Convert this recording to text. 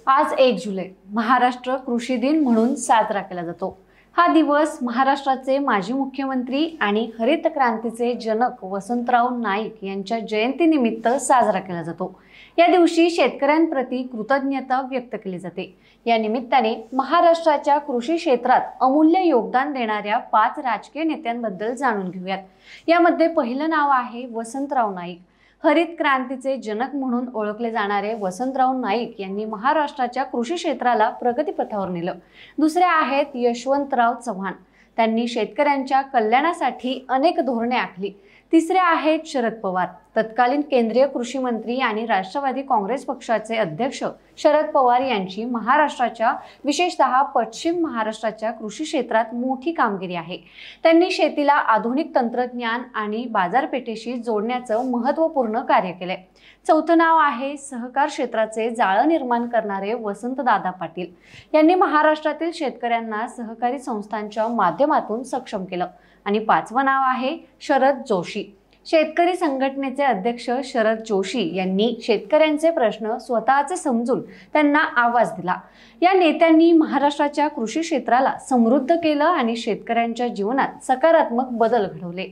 आज 1 जुलै महाराष्ट्र कृषी दिन म्हणून साजरा केला जातो। हा दिवस महाराष्ट्राचे माजी मुख्यमंत्री आणि हरित क्रांतीचे जनक वसंतराव नाईक यांच्या जयंतीनिमित्त साजरा केला जातो। या दिवशी शेतकऱ्यांप्रती कृतज्ञता व्यक्त केली जाते। या निमित्ताने महाराष्ट्राच्या कृषी क्षेत्रात अमूल्य योगदान देणाऱ्या 5 राजकीय नेत्यांबद्दल जाणून घेऊयात। यामध्ये पहिलं नाव आहे वसंतराव नाईक। हरित क्रांतीचे जनक म्हणून ओळखले जाणारे वसंतराव नाईक यांनी महाराष्ट्राच्या कृषी क्षेत्राला प्रगतीपथावर नेलं। दुसरे आहेत यशवंतराव चव्हाण। त्यांनी शेतकऱ्यांच्या कल्याणासाठी अनेक धोरणे आखली। तिसरे आहेत शरद पवार। तत्कालीन केंद्रीय कृषी मंत्री आणि राष्ट्रवादी काँग्रेस पक्षाचे अध्यक्ष शरद पवार यांची महाराष्ट्राच्या विशेषतः पश्चिम महाराष्ट्राच्या कृषी क्षेत्रात मोठी कामगिरी आहे। त्यांनी शेतीला आधुनिक तंत्रज्ञान आणि बाजारपेठेशी जोडण्याचं महत्त्वपूर्ण कार्य केले। चौथं नाव आहे सहकार क्षेत्राचे जाळं निर्माण करणारे वसंतदादा पाटील। यांनी महाराष्ट्रातील शेतकऱ्यांना सहकारी संस्थांच्या माध्यमातून सक्षम केलं। आणि 5वं नाव आहे शरद जोशी। शेतकरी संघटनेचे अध्यक्ष शरद जोशी यांनी शेतकऱ्यांचे प्रश्न स्वतःचे समजून त्यांना आवाज दिला। या नेत्यांनी महाराष्ट्राच्या कृषी क्षेत्राला समृद्ध केलं आणि शेतकऱ्यांच्या जीवनात सकारात्मक बदल घडवले।